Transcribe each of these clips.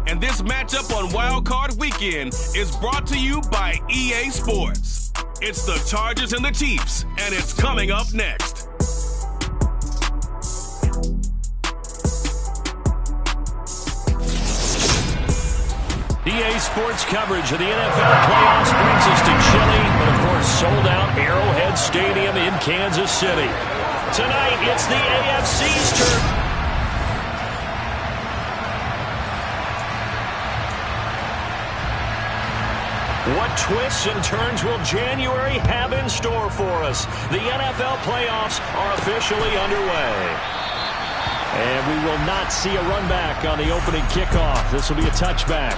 And this matchup on Wild Card Weekend is brought to you by EA Sports. It's the Chargers and the Chiefs, and it's coming up next. EA Sports coverage of the NFL playoffs brings us to chilly, but of course sold out Arrowhead Stadium in Kansas City. Tonight, it's the AFC's turn. What twists and turns will January have in store for us? The NFL playoffs are officially underway. And we will not see a run back on the opening kickoff. This will be a touchback.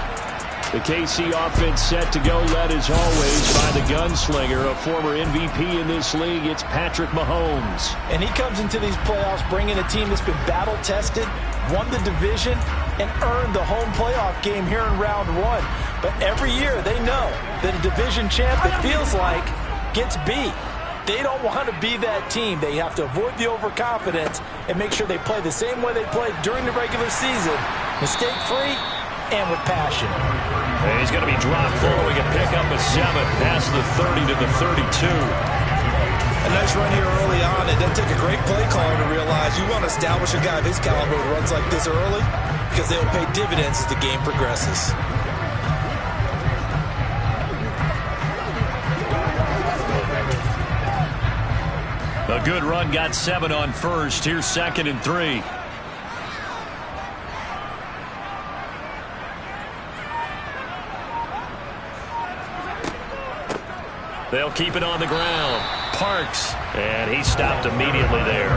The KC offense set to go, led as always by the gunslinger, a former MVP in this league. It's Patrick Mahomes. And he comes into these playoffs bringing a team that's been battle-tested, won the division, and earned the home playoff game here in round one. But every year they know that a division champ, it feels like, gets beat. They don't want to be that team. They have to avoid the overconfidence and make sure they play the same way they played during the regular season, mistake-free and with passion. And he's going to be dropped following a pickup of 7 past the 30 to the 32. A nice run here early on. It doesn't take a great play caller to realize you want to establish a guy of his caliber who runs like this early because they will pay dividends as the game progresses. A good run, got 7 on first. Here's 2nd and 3. They'll keep it on the ground. Parks, and he stopped immediately there.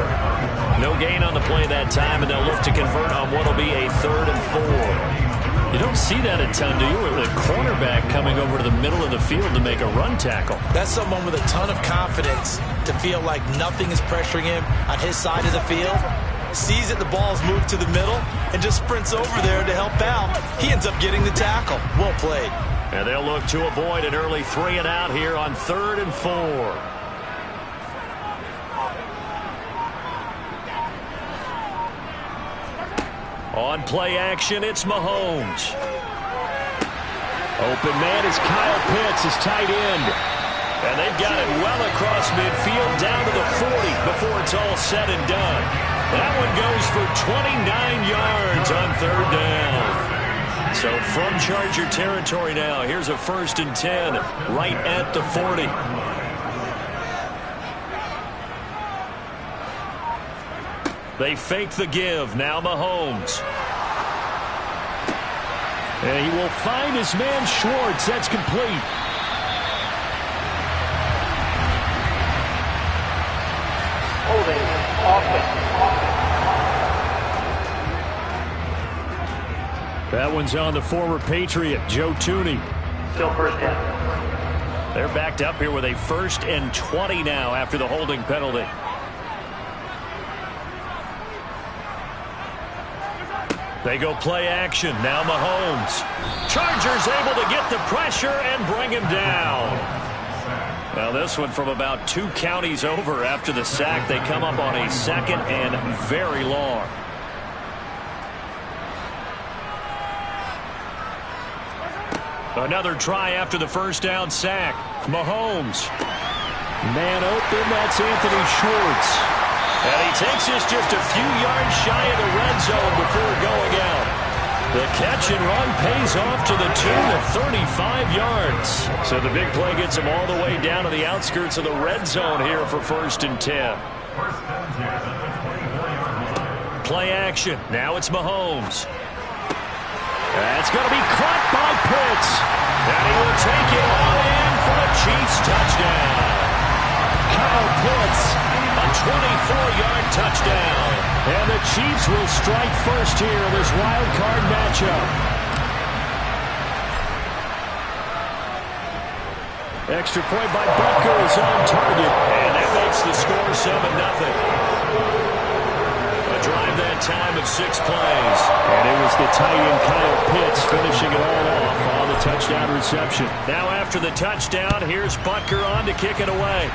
No gain on the play that time, and they'll look to convert on what will be a 3rd and 4. You don't see that a ton, do you? With a cornerback coming over to the middle of the field to make a run tackle. That's someone with a ton of confidence to feel like nothing is pressuring him on his side of the field. Sees that the ball's moved to the middle and just sprints over there to help out. He ends up getting the tackle. Well played. And they'll look to avoid an early 3 and out here on 3rd and 4. On play action, it's Mahomes. Open man is Kyle Pitts, his tight end. And they've got it well across midfield down to the 40 before it's all said and done. That one goes for 29 yards on 3rd down. So from Charger territory now, here's a 1st and 10 right at the 40. They fake the give. Now Mahomes. And he will find his man Schwartz. That's complete. Holding offense. That one's on the former Patriot, Joe Tooney. Still 1st down. They're backed up here with a 1st and 20 now after the holding penalty. They go play action. Now Mahomes. Chargers able to get the pressure and bring him down. Well, this one from about 2 counties over after the sack. They come up on a 2nd and very long. Another try after the 1st down sack. Mahomes. Man open, that's Anthony Schwartz. And he takes this just a few yards shy of the red zone before going out. The catch and run pays off to the tune of 35 yards. So the big play gets him all the way down to the outskirts of the red zone here for 1st and 10. Play action. Now it's Mahomes. That's going to be caught by Pitts. And he will take it all in for a Chiefs touchdown. Kyle Pitts, a 24-yard touchdown. And the Chiefs will strike first here in this wild card matchup. Extra point by Butker is on target. And that makes the score 7-0. A drive that time of 6 plays. And it was the tight end Kyle Pitts finishing it all off on the touchdown reception. Now after the touchdown, here's Butker on to kick it away.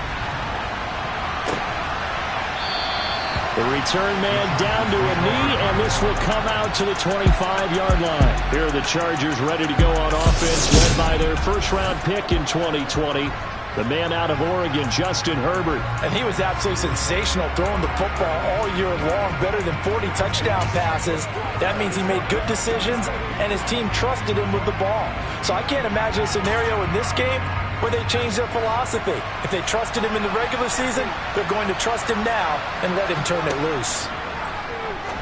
The return man down to a knee, and this will come out to the 25-yard line. Here are the Chargers ready to go on offense, led by their first-round pick in 2020. The man out of Oregon, Justin Herbert. And he was absolutely sensational throwing the football all year long, better than 40 touchdown passes. That means he made good decisions, and his team trusted him with the ball. So I can't imagine a scenario in this game where they change their philosophy. If they trusted him in the regular season, they're going to trust him now and let him turn it loose.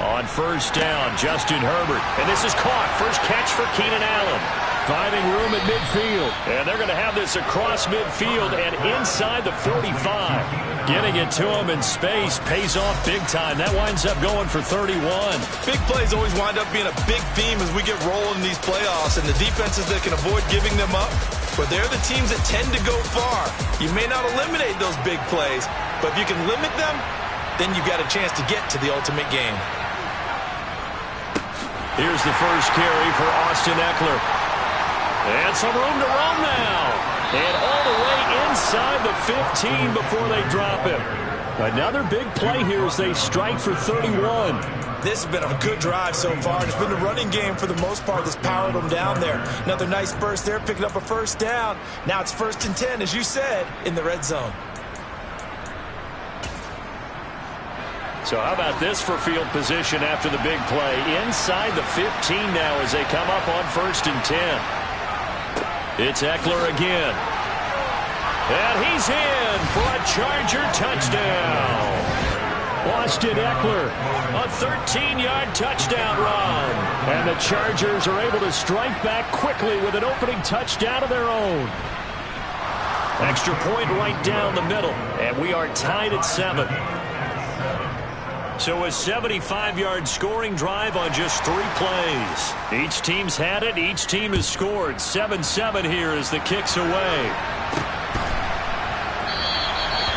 On first down, Justin Herbert. And this is caught. First catch for Keenan Allen. Finding room at midfield. And they're going to have this across midfield and inside the 45. Getting it to him in space pays off big time. That winds up going for 31. Big plays always wind up being a big theme as we get rolling in these playoffs. And the defenses that can avoid giving them up, but they're the teams that tend to go far. You may not eliminate those big plays, but if you can limit them, then you've got a chance to get to the ultimate game. Here's the first carry for Austin Eckler. And some room to roam now. And all the way inside the 15 before they drop him. Another big play here as they strike for 31. This has been a good drive so far. It's been the running game for the most part that's powered them down there. Another nice burst there, picking up a first down. Now it's 1st and 10, as you said, in the red zone. So how about this for field position after the big play? Inside the 15 now as they come up on 1st and 10. It's Eckler again. And he's in for a Charger touchdown. Austin Eckler, a 13-yard touchdown run. And the Chargers are able to strike back quickly with an opening touchdown of their own. Extra point right down the middle. And we are tied at 7. So a 75-yard scoring drive on just 3 plays. Each team's had it. Each team has scored. 7-7 here as the kick's away.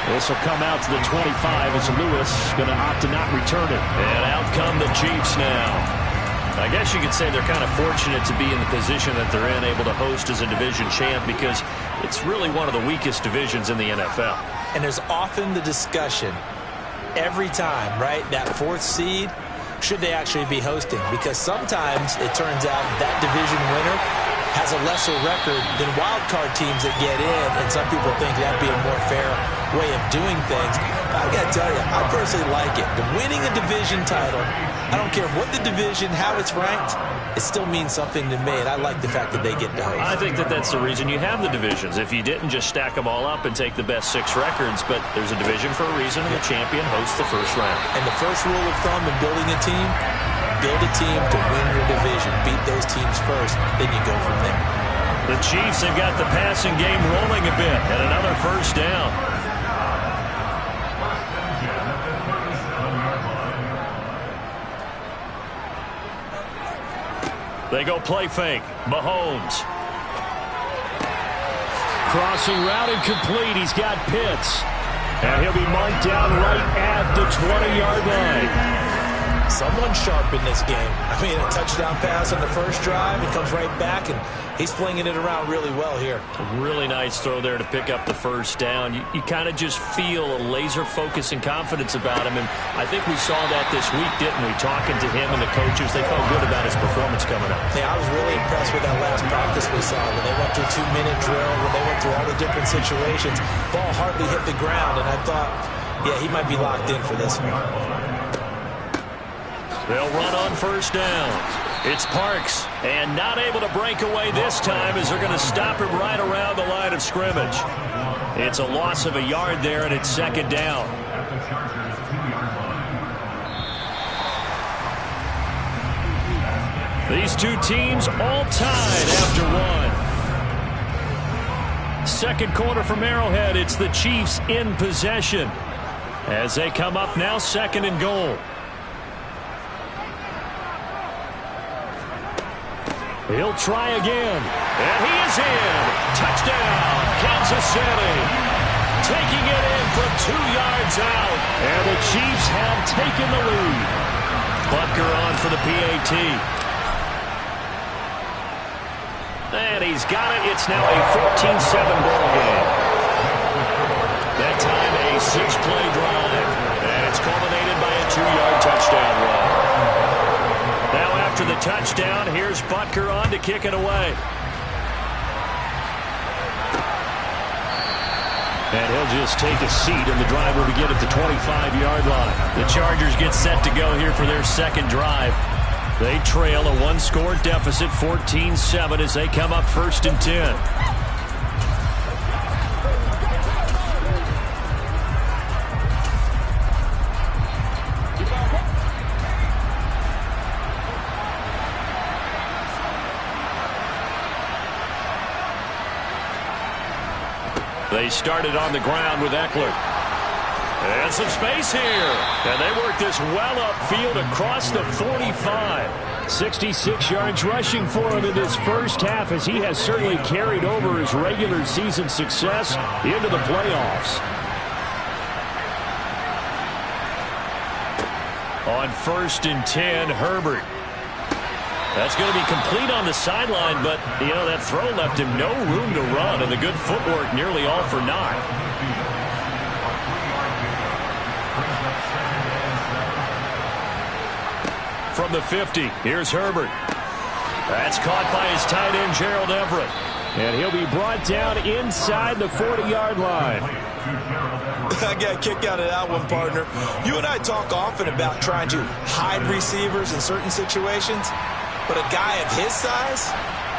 This will come out to the 25 as Lewis going to opt to not return it. And out come the Chiefs now. I guess you could say they're kind of fortunate to be in the position that they're in, able to host as a division champ, because it's really one of the weakest divisions in the NFL. And there's often the discussion every time, right, that 4th seed, should they actually be hosting? Because sometimes it turns out that division winner has a lesser record than wild card teams that get in, and some people think that'd be a more fair way of doing things. But I gotta tell you, I personally like it. The winning a division title, I don't care what the division, how it's ranked, it still means something to me, and I like the fact that they get to host. I think that that's the reason you have the divisions. If you didn't just stack them all up and take the best 6 records, but there's a division for a reason, and the champion hosts the first round. And the first rule of thumb in building a team, build a team to win your division. Beat those teams first, then you go from there. The Chiefs have got the passing game rolling a bit, and another first down. They go play fake. Mahomes. Crossing route incomplete. He's got Pitts. And he'll be marked down right at the 20-yard line. Someone sharp in this game. I mean, a touchdown pass on the first drive. He comes right back, and he's flinging it around really well here. A really nice throw there to pick up the first down. You kind of just feel a laser focus and confidence about him, and I think we saw that this week, didn't we? Talking to him and the coaches, they felt good about his performance coming up. Yeah, I was really impressed with that last practice we saw when they went through 2-minute drill, when they went through all the different situations. Ball hardly hit the ground, and I thought, yeah, he might be locked in for this one. They'll run on first down. It's Parks, and not able to break away this time as they're going to stop him right around the line of scrimmage. It's a loss of a yard there, and it's 2nd down. These two teams all tied after 1. 2nd quarter from Arrowhead, it's the Chiefs in possession as they come up now 2nd and goal. He'll try again. And he is in. Touchdown, Kansas City. Taking it in from 2 yards out. And the Chiefs have taken the lead. Butker on for the PAT. And he's got it. It's now a 14-7 ball game. That time a 6-play drive. And it's culminated by a 2-yard touchdown run. Now after the touchdown, here's Butker on to kick it away. And he'll just take a seat, and the drive will begin at the 25-yard line. The Chargers get set to go here for their second drive. They trail a one-score deficit, 14-7, as they come up 1st and 10. They started on the ground with Eckler. And some space here. And they work this well upfield across the 45. 66 yards rushing for him in this first half, as he has certainly carried over his regular season success into the playoffs. On 1st and 10, Herbert. That's going to be complete on the sideline, but, you know, that throw left him no room to run, and the good footwork nearly all for naught. From the 50, here's Herbert. That's caught by his tight end, Gerald Everett. And he'll be brought down inside the 40-yard line. I got a kick out of that one, partner. You and I talk often about trying to hide receivers in certain situations. But a guy of his size,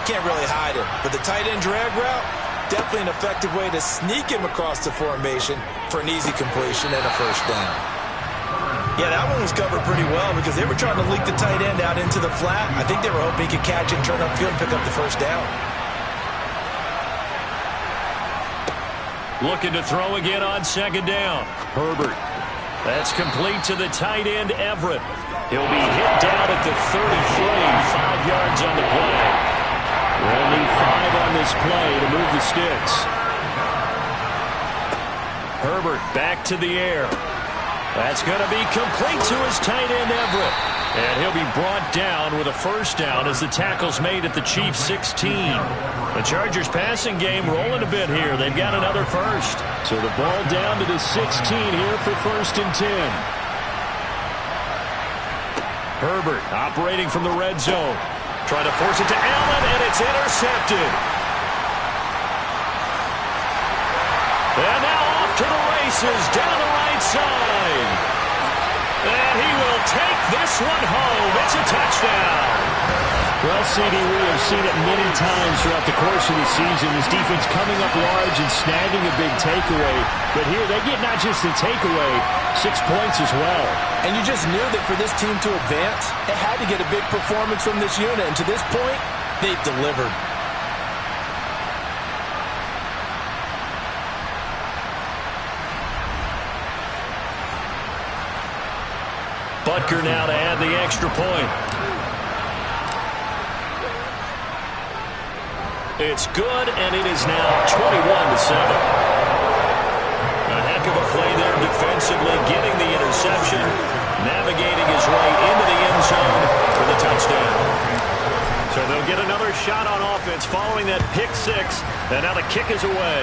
can't really hide him. But the tight end drag route, definitely an effective way to sneak him across the formation for an easy completion and a first down. Yeah, that one was covered pretty well because they were trying to leak the tight end out into the flat. I think they were hoping he could catch it, turn upfield, and pick up the first down. Looking to throw again on 2nd down. Herbert. That's complete to the tight end, Everett. He'll be hit down at the 33, 5 yards on the play. We'll need 5 on this play to move the sticks. Herbert back to the air. That's going to be complete to his tight end, Everett. And he'll be brought down with a first down as the tackle's made at the Chiefs' 16. The Chargers passing game rolling a bit here. They've got another first. So the ball down to the 16 here for 1st and 10. Herbert operating from the red zone. Trying to force it to Allen, and it's intercepted. And now off to the races down the right side. And he will take this one home. It's a touchdown. Well, CD, we have seen it many times throughout the course of the season. This defense coming up large and snagging a big takeaway. But here they get not just the takeaway, 6 points as well. And you just knew that for this team to advance, it had to get a big performance from this unit. And to this point, they've delivered. Butker now to add the extra point. It's good, and it is now 21-7. A heck of a play there defensively, getting the interception, navigating his way into the end zone for the touchdown. So they'll get another shot on offense following that pick six, and now the kick is away.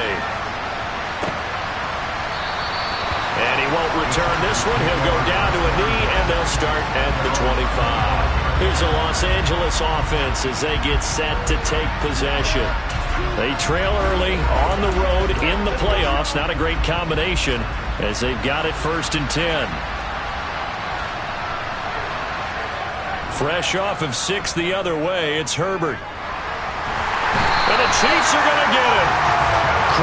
And he won't return this one. He'll go down to a knee, and they'll start at the 25. Here's the Los Angeles offense as they get set to take possession. They trail early on the road in the playoffs. Not a great combination as they've got it 1st and 10. Fresh off of 6 the other way, it's Herbert. And the Chiefs are going to get him.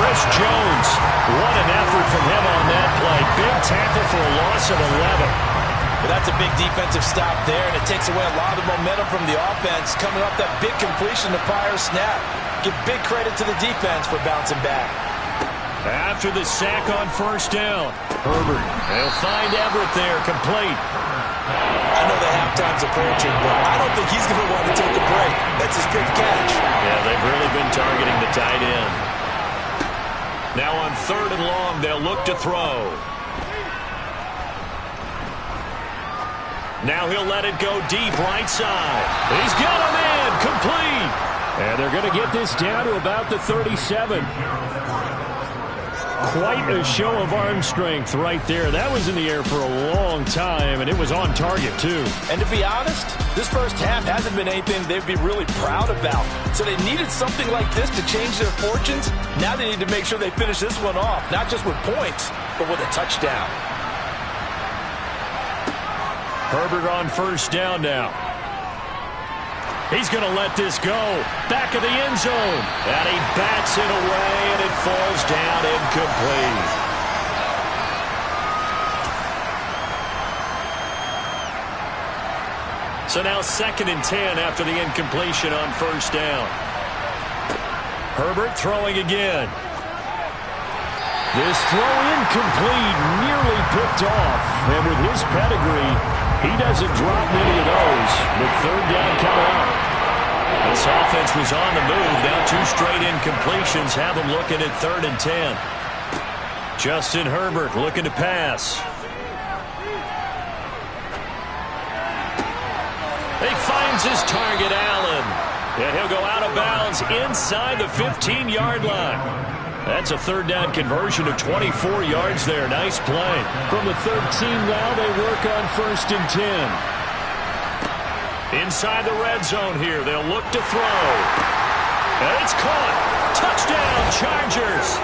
Chris Jones, what an effort from him on that play. Big tackle for a loss of 11. Well, that's a big defensive stop there, and it takes away a lot of the momentum from the offense. Coming up that big completion to prior snap. Give big credit to the defense for bouncing back. After the sack on 1st down, Herbert, they'll find Everett there, complete. I know the halftime's approaching, but I don't think he's going to want to take a break. That's his fifth catch. Yeah, they've really been targeting the tight end. Now on 3rd and long, they'll look to throw. Now he'll let it go deep right side. He's got a man, complete. And they're going to get this down to about the 37. Quite a show of arm strength right there. That was in the air for a long time, and it was on target, too. And to be honest, this first half hasn't been anything they'd be really proud about. So they needed something like this to change their fortunes. Now they need to make sure they finish this one off, not just with points, but with a touchdown. Herbert on first down now. He's going to let this go. Back of the end zone. And he bats it away, and it falls down incomplete. So now 2nd and 10 after the incompletion on first down. Herbert throwing again. This throw incomplete, nearly picked off. And with his pedigree, he doesn't drop many of those. But 3rd down coming up. This offense was on the move. Now 2 straight incompletions have them looking at 3rd and 10. Justin Herbert looking to pass. He finds his target, Allen. And he'll go out of bounds inside the 15-yard line. That's a 3rd down conversion of 24 yards there. Nice play. From the 13 now, they work on 1st and 10. Inside the red zone here, they'll look to throw. And it's caught. Touchdown, Chargers.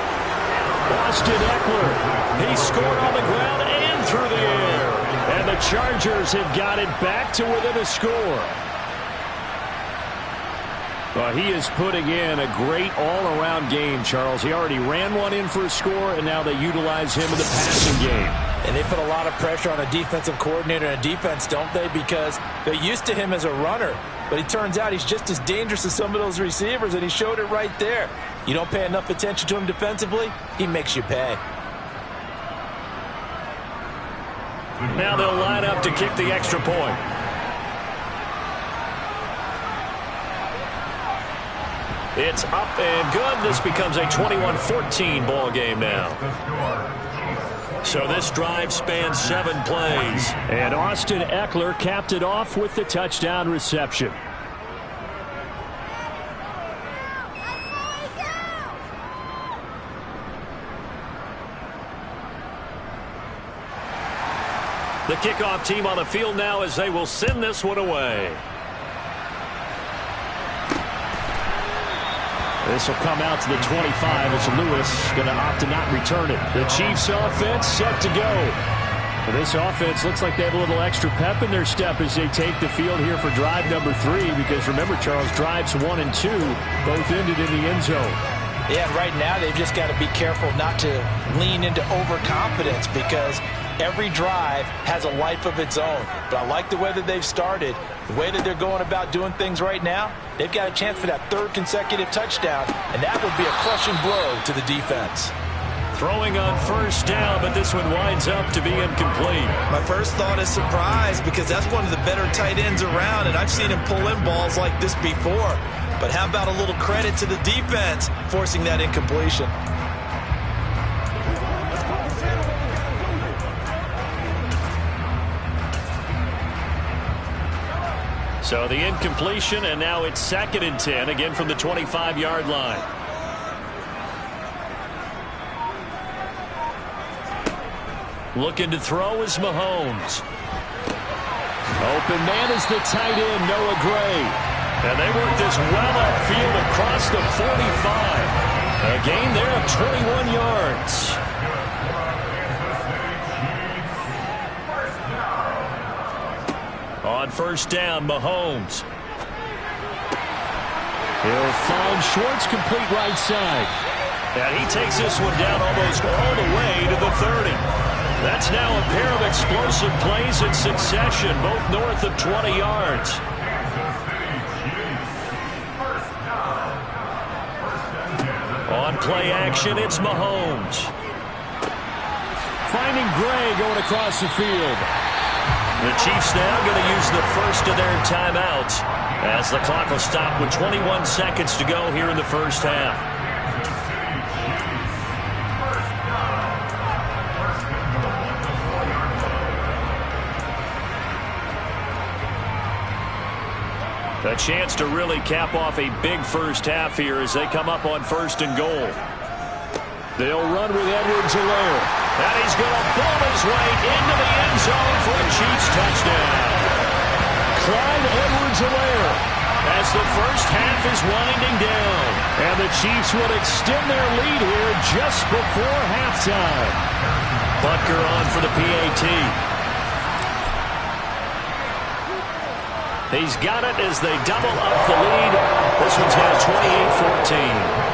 Austin Eckler. He scored on the ground and through the air. And the Chargers have got it back to within a score. Well, he is putting in a great all-around game, Charles. He already ran one in for a score, and now they utilize him in the passing game. And they put a lot of pressure on a defensive coordinator and a defense, don't they? Because they're used to him as a runner. But it turns out he's just as dangerous as some of those receivers, and he showed it right there. You don't pay enough attention to him defensively, he makes you pay. Now they'll line up to kick the extra point. It's up and good. This becomes a 21-14 ball game now. So this drive spans 7 plays. And Austin Eckler capped it off with the touchdown reception. The kickoff team on the field now as they will send this one away. This will come out to the 25 as Lewis going to opt to not return it. The Chiefs offense set to go. Well, this offense looks like they have a little extra pep in their step as they take the field here for drive number 3. Because remember, Charles, drives 1 and 2 both ended in the end zone. Yeah, right now they've just got to be careful not to lean into overconfidence because every drive has a life of its own. But I like the way that they've started, the way that they're going about doing things right now. They've got a chance for that 3rd consecutive touchdown, and that would be a crushing blow to the defense. Throwing on first down, but this one winds up to be incomplete. My first thought is surprise because that's one of the better tight ends around, and I've seen him pull in balls like this before. But how about a little credit to the defense forcing that incompletion? So the incompletion, and now it's 2nd and 10, again from the 25-yard line. Looking to throw is Mahomes. Open man is the tight end, Noah Gray. And they work this well upfield across the 45. A gain there of 21 yards. On first down, Mahomes. He'll find Schwartz, complete right side. And he takes this one down almost all the way to the 30. That's now a pair of explosive plays in succession, both north of 20 yards. On play action, it's Mahomes. Finding Gray going across the field. The Chiefs now going to use the first of their timeouts as the clock will stop with 21 seconds to go here in the first half. A chance to really cap off a big first half here as they come up on 1st and goal. They'll run with Edwards-Helaire. And he's going to bomb his way into the end zone for a Chiefs touchdown. Clyde Edwards-Helaire as the first half is winding down. And the Chiefs will extend their lead here just before halftime. Butker on for the PAT. He's got it as they double up the lead. This one's now 28-14.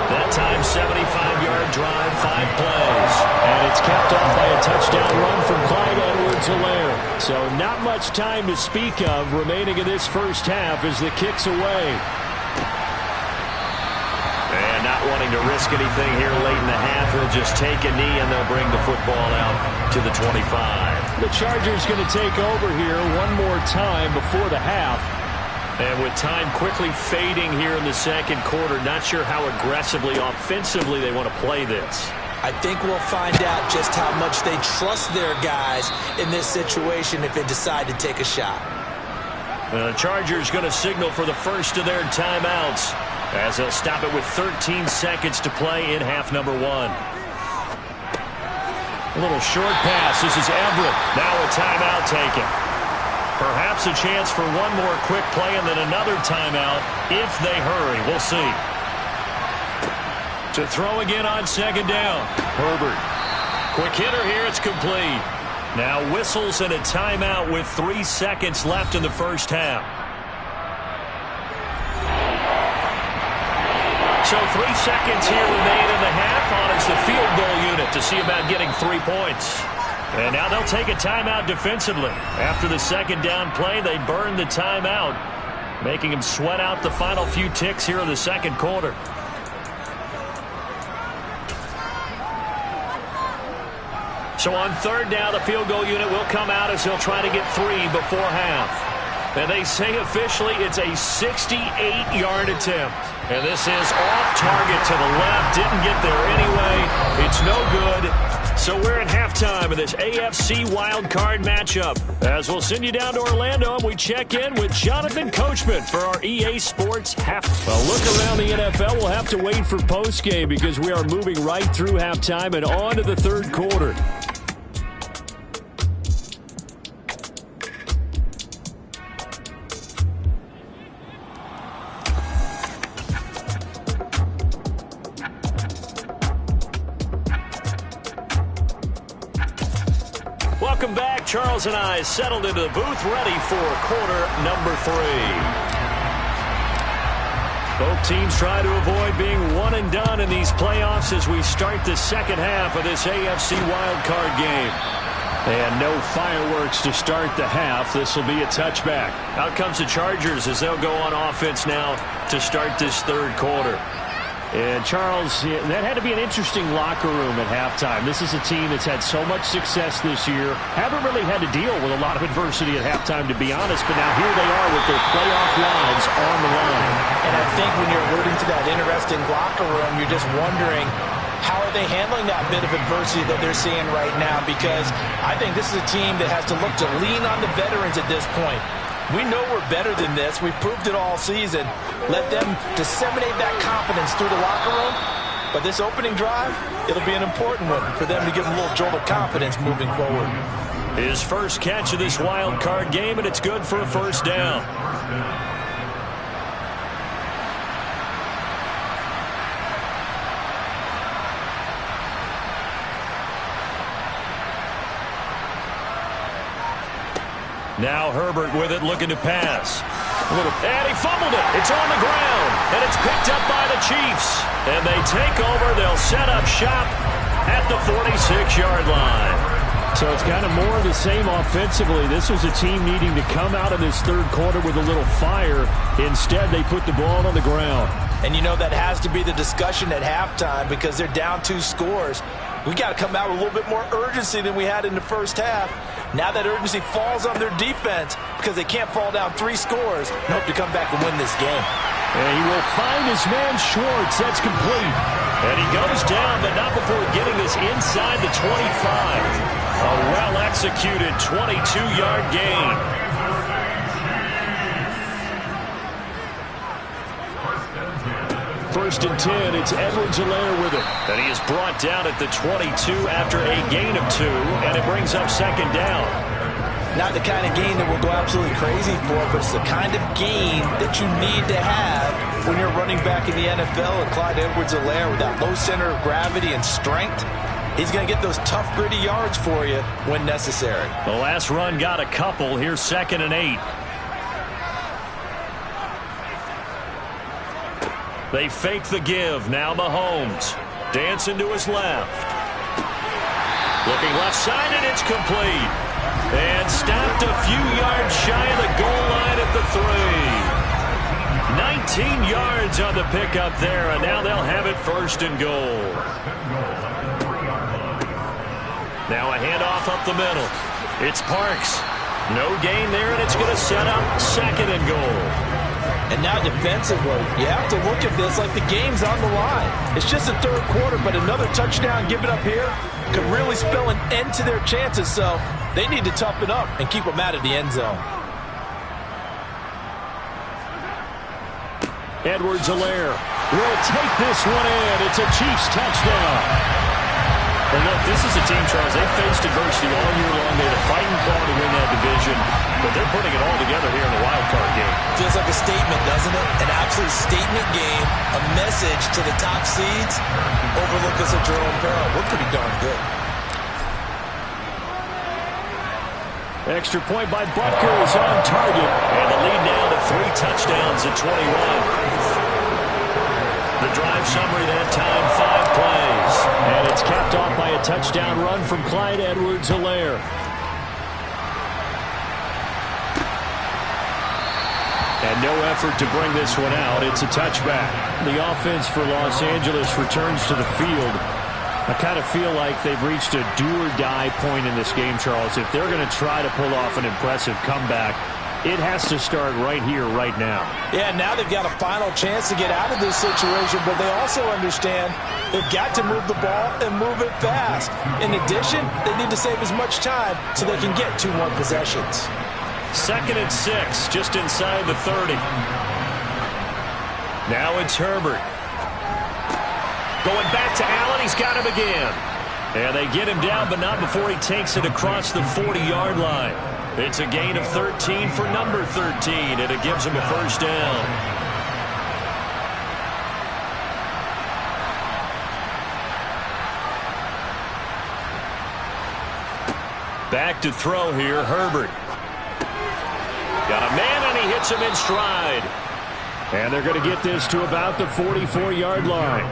That time, 75-yard drive, 5 plays. And it's capped off by a touchdown run from Clyde Edwards-Helaire. So not much time to speak of remaining in this first half as the kick's away. And not wanting to risk anything here late in the half, he'll just take a knee and they'll bring the football out to the 25. The Chargers going to take over here one more time before the half. And with time quickly fading here in the second quarter, not sure how aggressively, offensively they want to play this. I think we'll find out just how much they trust their guys in this situation if they decide to take a shot. The Chargers going to signal for the first of their timeouts as they'll stop it with 13 seconds to play in half number 1. A little short pass. This is Everett. Now a timeout taken. Perhaps a chance for one more quick play and then another timeout if they hurry. We'll see. To throw again on second down. Herbert. Quick hitter here. It's complete. Now whistles and a timeout with 3 seconds left in the first half. So 3 seconds here remain in the half on as the field goal unit to see about getting 3 points. And now they'll take a timeout defensively. After the second down play, they burn the timeout, making them sweat out the final few ticks here in the second quarter. So on third down, the field goal unit will come out as they'll try to get 3 before half. And they say officially it's a 68-yard attempt. And this is off target to the left. Didn't get there anyway. It's no good. So we're at halftime of this AFC wildcard matchup. As we'll send you down to Orlando and we check in with Jonathan Coachman for our EA Sports half. A look around the NFL. We'll have to wait for postgame because we are moving right through halftime and on to the third quarter. Welcome back. Charles and I settled into the booth ready for quarter number 3. Both teams try to avoid being one and done in these playoffs as we start the second half of this AFC wildcard game. And no fireworks to start the half. This will be a touchback. Out comes the Chargers as they'll go on offense now to start this third quarter. And, Charles, that had to be an interesting locker room at halftime. This is a team that's had so much success this year. Haven't really had to deal with a lot of adversity at halftime, to be honest. But now here they are with their playoff lives on the line. And I think when you're alluding to that interesting locker room, you're just wondering, how are they handling that bit of adversity that they're seeing right now? Because I think this is a team that has to look to lean on the veterans at this point. We know we're better than this. We've proved it all season. Let them disseminate that confidence through the locker room. But this opening drive, it'll be an important one for them to give them a little jolt of confidence moving forward. His first catch of this wild card game, and it's good for a first down. Now Herbert with it, looking to pass. And he fumbled it. It's on the ground. And it's picked up by the Chiefs. And they take over. They'll set up shop at the 46-yard line. So it's kind of more of the same offensively. This was a team needing to come out of this third quarter with a little fire. Instead, they put the ball on the ground. And you know that has to be the discussion at halftime because they're down 2 scores. We got to come out with a little bit more urgency than we had in the first half. Now that urgency falls on their defense because they can't fall down 3 scores and hope to come back and win this game. And he will find his man Schwartz. That's complete. And he goes down, but not before getting this inside the 25. A well-executed 22-yard gain. First and 10, it's Edwards-Helaire with it. And he is brought down at the 22 after a gain of 2, and it brings up second down. Not the kind of gain that we'll go absolutely crazy for, but it's the kind of gain that you need to have when you're running back in the NFL. And Clyde Edwards-Helaire, with that low center of gravity and strength, he's going to get those tough, gritty yards for you when necessary. The last run got a couple. Here's 2nd and 8. They fake the give. Now Mahomes dancing to his left. Looking left side, and it's complete. And stopped a few yards shy of the goal line at the 3. 19 yards on the pickup there, and now they'll have it 1st and goal. Now a handoff up the middle. It's Parks. No gain there, and it's going to set up 2nd and goal. And now defensively, you have to look at this like the game's on the line. It's just the 3rd quarter, but another touchdown given up here could really spell an end to their chances, so they need to toughen up and keep them out of the end zone. Edwards-Helaire will take this one in. It's a Chiefs touchdown. And look, this is a team, Charles, they faced adversity all year long. They had a fighting ball to win that division, but they're putting it all together here in the wild card game. Feels like a statement, doesn't it? An absolute statement game, a message to the top seeds. Overlook us at your own peril. We're pretty darn good. Extra point by Butker is on target, and the lead now to 3 touchdowns at 21. The drive summary that time, 5 plays. And it's capped off by a touchdown run from Clyde Edwards-Helaire. And no effort to bring this one out. It's a touchback. The offense for Los Angeles returns to the field. I kind of feel like they've reached a do-or-die point in this game, Charles. If they're going to try to pull off an impressive comeback, it has to start right here, right now. Yeah, now they've got a final chance to get out of this situation, but they also understand they've got to move the ball and move it fast. In addition, they need to save as much time so they can get 2 more possessions. 2nd and 6, just inside the 30. Now it's Herbert. Going back to Allen, he's got him again. And they get him down, but not before he takes it across the 40-yard line. It's a gain of 13 for number 13, and it gives him a 1st down. Back to throw here, Herbert. Got a man, and he hits him in stride. And they're going to get this to about the 44-yard line.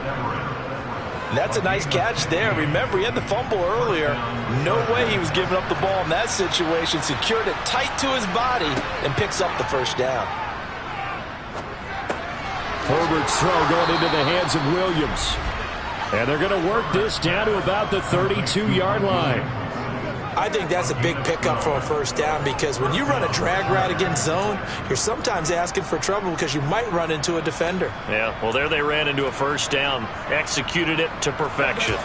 That's a nice catch there. Remember, he had the fumble earlier. No way he was giving up the ball in that situation. Secured it tight to his body and picks up the 1st down. Herbert's throw going into the hands of Williams. And they're going to work this down to about the 32-yard line. I think that's a big pickup for a 1st down, because when you run a drag route against zone, you're sometimes asking for trouble because you might run into a defender. Yeah, well, there they ran into a 1st down, executed it to perfection.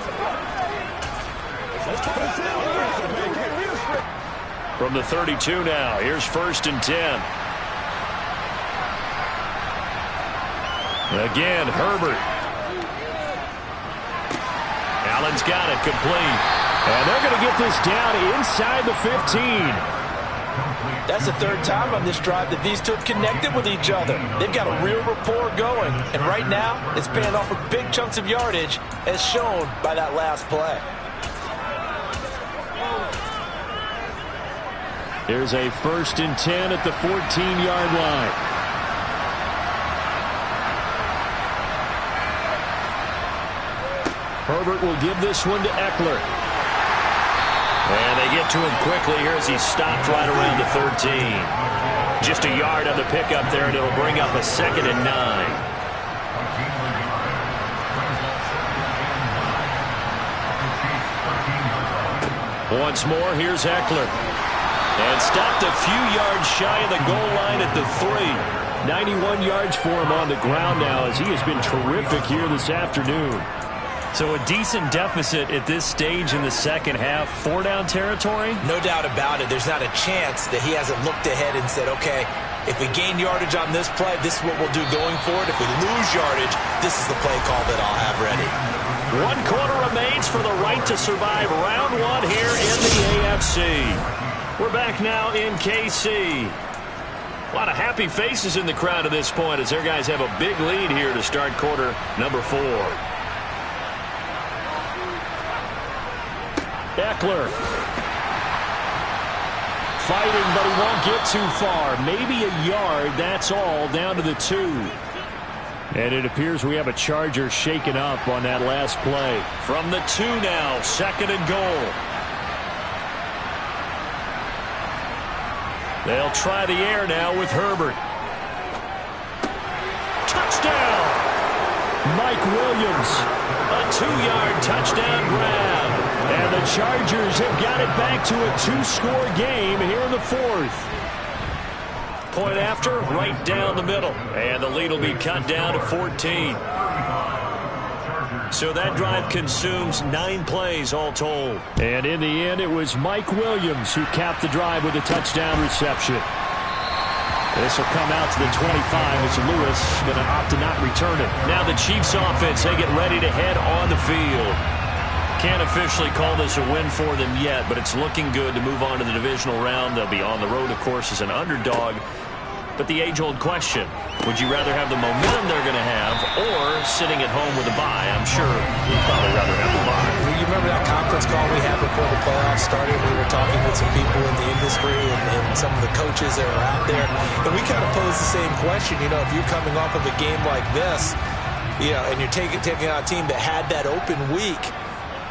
From the 32 now, here's 1st and 10. Again, Herbert. Allen's got it, complete. And they're going to get this down inside the 15. That's the 3rd time on this drive that these two have connected with each other. They've got a real rapport going. And right now, it's paying off for big chunks of yardage, as shown by that last play. Here's a 1st and 10 at the 14-yard line. Herbert will give this one to Eckler. And they get to him quickly here as he stopped right around the 13. Just a yard on the pickup there, and it'll bring up a 2nd and 9. Once more, here's Eckler. And stopped a few yards shy of the goal line at the 3. 91 yards for him on the ground now, as he has been terrific here this afternoon. So a decent deficit at this stage in the second half. 4-down territory? No doubt about it. There's not a chance that he hasn't looked ahead and said, okay, If we gain yardage on this play, this is what we'll do going forward. If we lose yardage, this is the play call that I'll have ready. 1 quarter remains for the right to survive round 1 here in the AFC. We're back now in KC. A lot of happy faces in the crowd at this point as their guys have a big lead here to start quarter number 4. Eckler. Fighting, but he won't get too far. Maybe a yard, that's all, down to the 2. And it appears we have a Charger shaken up on that last play. From the 2 now, 2nd and goal. They'll try the air now with Herbert. Touchdown! Mike Williams. A 2-yard touchdown grab. And the Chargers have got it back to a 2-score game here in the 4th. Point after, right down the middle. And the lead will be cut down to 14. So that drive consumes 9 plays all told. And in the end, it was Mike Williams who capped the drive with a touchdown reception. This will come out to the 25 as Lewis going to opt to not return it. Now the Chiefs offense, they get ready to head on the field. Can't officially call this a win for them yet, but it's looking good to move on to the divisional round. They'll be on the road, of course, as an underdog. But the age-old question, would you rather have the momentum they're going to have or sitting at home with a bye? I'm sure you'd probably rather have the bye. You remember that conference call we had before the playoffs started? We were talking with some people in the industry and some of the coaches that are out there. And we kind of posed the same question. You know, if you're coming off of a game like this, you know, and you're taking out a team that had that open week,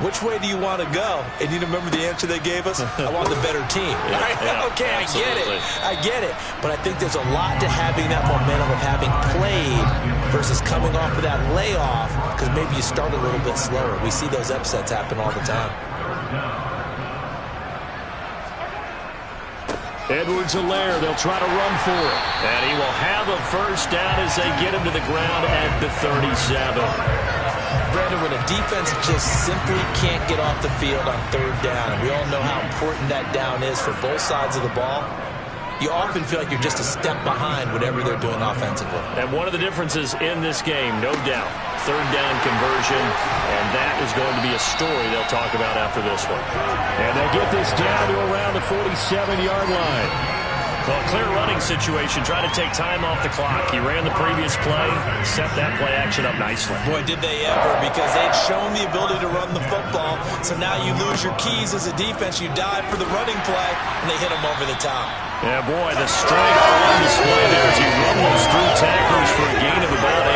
which way do you want to go? And you remember the answer they gave us? I want the better team. Yeah, okay, absolutely. I get it. But I think there's a lot to having that momentum of having played versus coming off of that layoff, because maybe you start a little bit slower. We see those upsets happen all the time. Edwards-Helaire, they'll try to run for it. And he will have a first down as they get him to the ground at the 37. Brandon, when a defense just simply can't get off the field on 3rd down, and we all know how important that down is for both sides of the ball, you often feel like you're just a step behind whatever they're doing offensively. And one of the differences in this game, no doubt, 3rd down conversion, and that is going to be a story they'll talk about after this one. And they'll get this down to around the 47-yard line. Well, clear running situation, trying to take time off the clock. He ran the previous play, set that play action up nicely. Boy, did they ever, because they'd shown the ability to run the football. So now you lose your keys as a defense. You dive for the running play, and they hit him over the top. Yeah, boy, the strength on display there as he rumbles through tacklers for a gain of about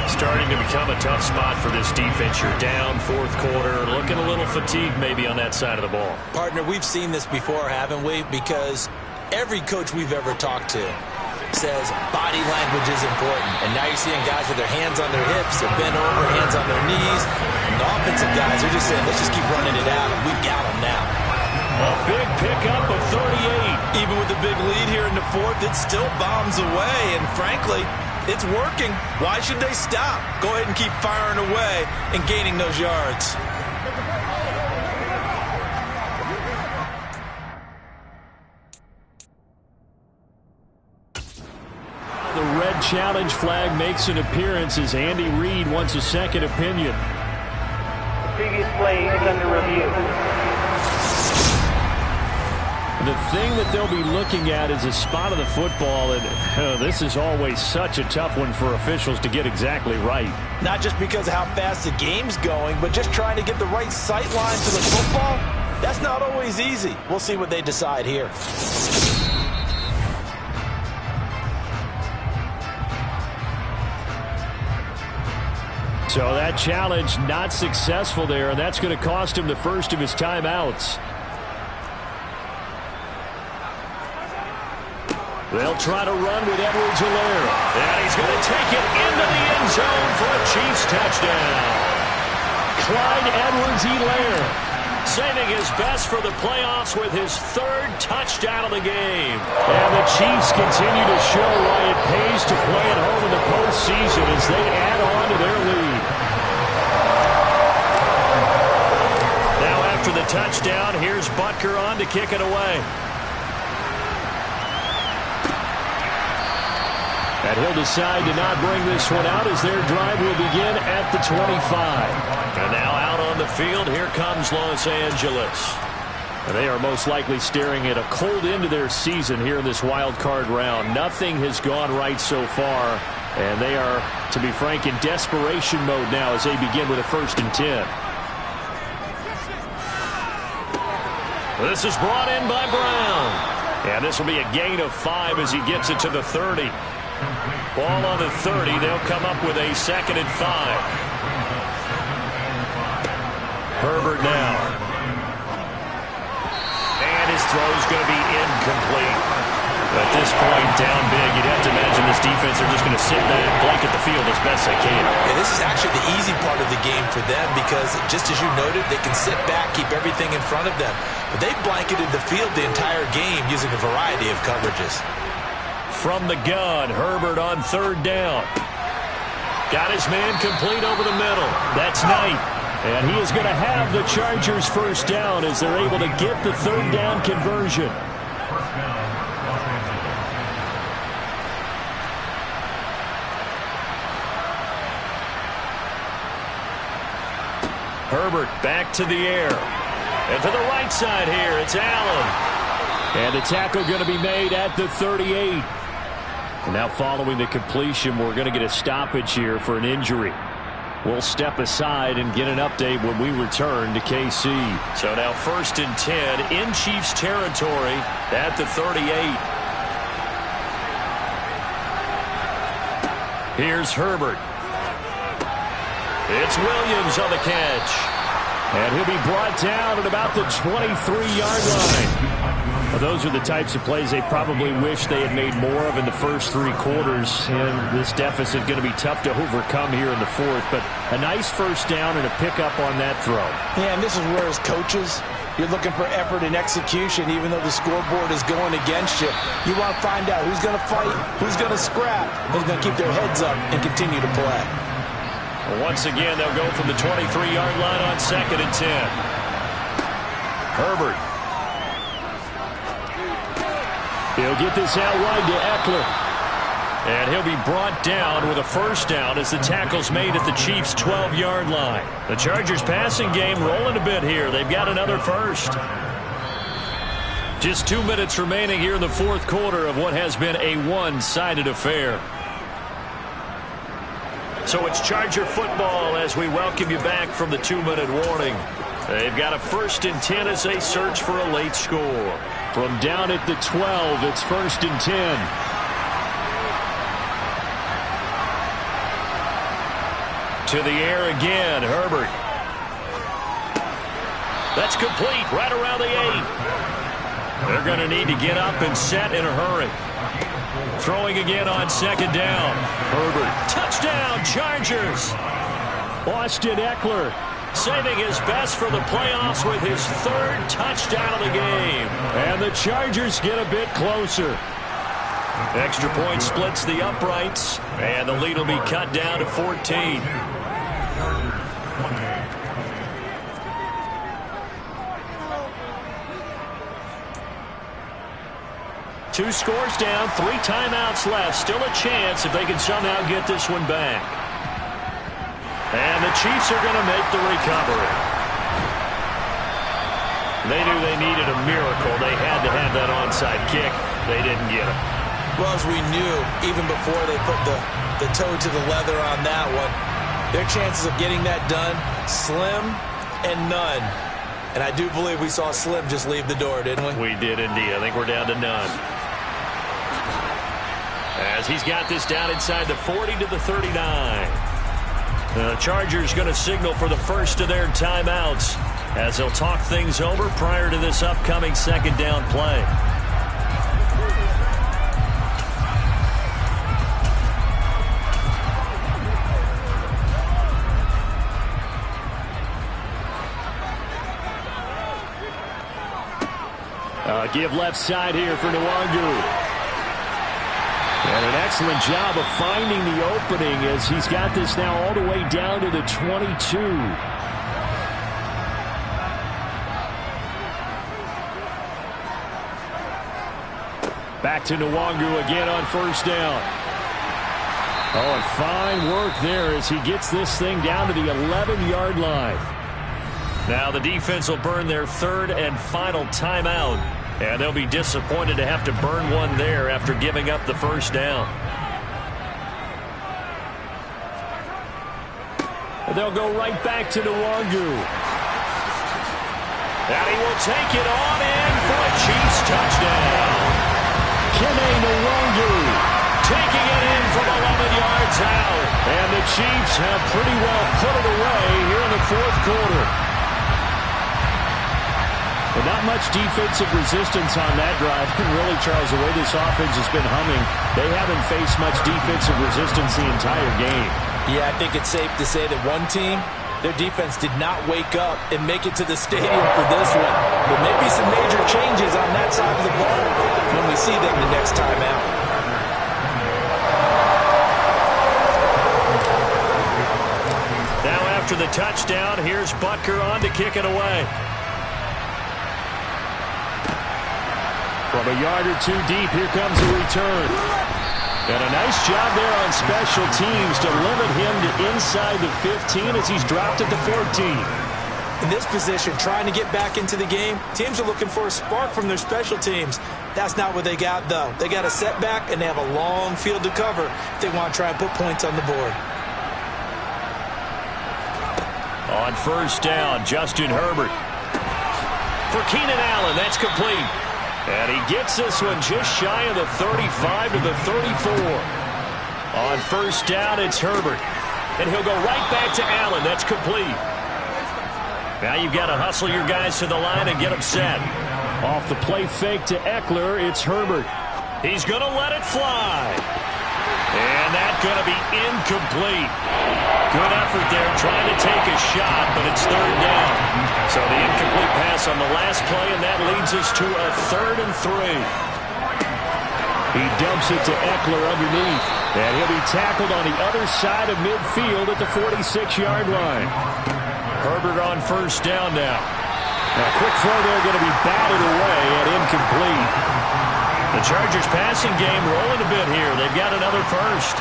8. Starting to become a tough spot for this defense. You're down 4th quarter, looking a little fatigued maybe on that side of the ball. Partner, we've seen this before, haven't we? Because every coach we've ever talked to says body language is important. And now you're seeing guys with their hands on their hips, they're bent over, hands on their knees. And the offensive guys are just saying, let's just keep running it out, and we've got them now. A big pickup of 38. Even with the big lead here in the 4th, it still bombs away. And frankly, it's working. Why should they stop? Go ahead and keep firing away and gaining those yards. The red challenge flag makes an appearance as Andy Reid wants a second opinion. Previous play is under review. The thing that they'll be looking at is a spot of the football, and this is always such a tough one for officials to get exactly right. Not just because of how fast the game's going, but just trying to get the right sight line to the football. That's not always easy. We'll see what they decide here. So that challenge not successful there, and that's going to cost him the first of his timeouts. They'll try to run with Edwards-Helaire. And he's going to take it into the end zone for a Chiefs touchdown. Clyde Edwards-Helaire saving his best for the playoffs with his 3rd touchdown of the game. And the Chiefs continue to show why it pays to play at home in the postseason as they add on to their lead. Now after the touchdown, here's Butker on to kick it away. And he'll decide to not bring this one out as their drive will begin at the 25. And now out on the field, here comes Los Angeles. And they are most likely staring at a cold end to their season here in this wild card round. Nothing has gone right so far, and they are, to be frank, in desperation mode now as they begin with a 1st and 10. This is brought in by Brown. And this will be a gain of 5 as he gets it to the 30. Ball on the 30. They'll come up with a 2nd and 5. Herbert now. And his throw's going to be incomplete. At this point, down big, you'd have to imagine this defense are just going to sit back, blanket the field as best they can. And this is actually the easy part of the game for them because, just as you noted, they can sit back, keep everything in front of them. But they blanketed the field the entire game using a variety of coverages. From the gun, Herbert on 3rd down. Got his man complete over the middle. That's Knight. And he is going to have the Chargers 1st down as they're able to get the 3rd down conversion. Herbert back to the air. And to the right side here, it's Allen. And the tackle going to be made at the 38. And now following the completion, we're going to get a stoppage here for an injury. We'll step aside and get an update when we return to KC. So now 1st and 10 in Chiefs territory at the 38. Here's Herbert. It's Williams on the catch. And he'll be brought down at about the 23-yard line. Well, those are the types of plays they probably wish they had made more of in the first 3 quarters. And this deficit going to be tough to overcome here in the 4th. But a nice 1st down and a pickup on that throw. Yeah, and this is where as coaches, you're looking for effort and execution even though the scoreboard is going against you. You want to find out who's going to fight, who's going to scrap, who's going to keep their heads up and continue to play. Once again, they'll go from the 23-yard line on 2nd and 10. Herbert. He'll get this out wide to Eckler. And he'll be brought down with a 1st down as the tackle's made at the Chiefs' 12-yard line. The Chargers' passing game rolling a bit here. They've got another 1st. Just 2 minutes remaining here in the 4th quarter of what has been a one-sided affair. So it's Charger football as we welcome you back from the 2-minute warning. They've got a 1st and 10 as they search for a late score. From down at the 12, it's 1st and 10. To the air again, Herbert. That's complete right around the 8. They're going to need to get up and set in a hurry. Throwing again on 2nd down. Herbert. Touchdown, Chargers. Austin Eckler saving his best for the playoffs with his 3rd touchdown of the game. And the Chargers get a bit closer. Extra point splits the uprights, and the lead will be cut down to 14. Two scores down, 3 timeouts left. Still a chance if they can somehow get this one back. And the Chiefs are going to make the recovery. They knew they needed a miracle. They had to have that onside kick. They didn't get it. Well, as we knew, even before they put the toe to the leather on that one, their chances of getting that done, slim and none. And I do believe we saw Slim just leave the door, didn't we? We did indeed. I think we're down to none. As he's got this down inside the 40 to the 39. The Chargers going to signal for the first of their timeouts as they'll talk things over prior to this upcoming 2nd down play. Give left side here for Nwangu. And an excellent job of finding the opening as he's got this now all the way down to the 22. Back to Nwangu again on 1st down. Oh, and fine work there as he gets this thing down to the 11-yard line. Now the defense will burn their third and final timeout, and they'll be disappointed to have to burn one there after giving up the first down. And they'll go right back to Nwangu. And he will take it on in for a Chiefs touchdown. Kene Nwangu taking it in from 11 yards out. And the Chiefs have pretty well put it away here in the fourth quarter. But not much defensive resistance on that drive. And really, Charles, the way this offense has been humming, they haven't faced much defensive resistance the entire game. Yeah, I think it's safe to say that one team, their defense did not wake up and make it to the stadium for this one. But maybe some major changes on that side of the ball when we see them the next time out. Now after the touchdown, here's Butker on to kick it away. From a yard or two deep, here comes the return. And a nice job there on special teams to limit him to inside the 15 as he's dropped at the 14. In this position, trying to get back into the game, teams are looking for a spark from their special teams. That's not what they got, though. They got a setback, and they have a long field to cover if they want to try and put points on the board. On first down, Justin Herbert. For Keenan Allen, that's complete. And he gets this one just shy of the 35 to the 34. On first down, it's Herbert. And he'll go right back to Allen. That's complete. Now you've got to hustle your guys to the line and get them set. Off the play fake to Eckler, it's Herbert. He's going to let it fly. And that's going to be incomplete. Good effort there trying to take a shot, but it's third down. So the incomplete pass on the last play, and that leads us to a 3rd and 3. He dumps it to Eckler underneath, and he'll be tackled on the other side of midfield at the 46-yard line. Herbert on first down now. A quick throw there going to be batted away and incomplete. The Chargers passing game rolling a bit here. They've got another first.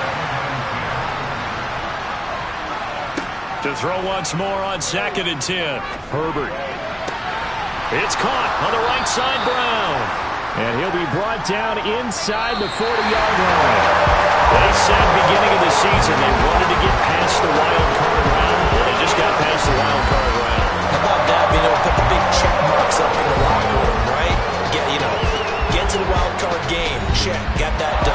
To throw once more on 2nd and 10. Herbert. It's caught on the right side, Brown. And he'll be brought down inside the 40-yard line. They said beginning of the season they wanted to get past the wild card round. Well, they just got past the wild card round. How about that? Being able to put the big check marks up in the locker room, right? Get to the wild card game. Check. Got that done.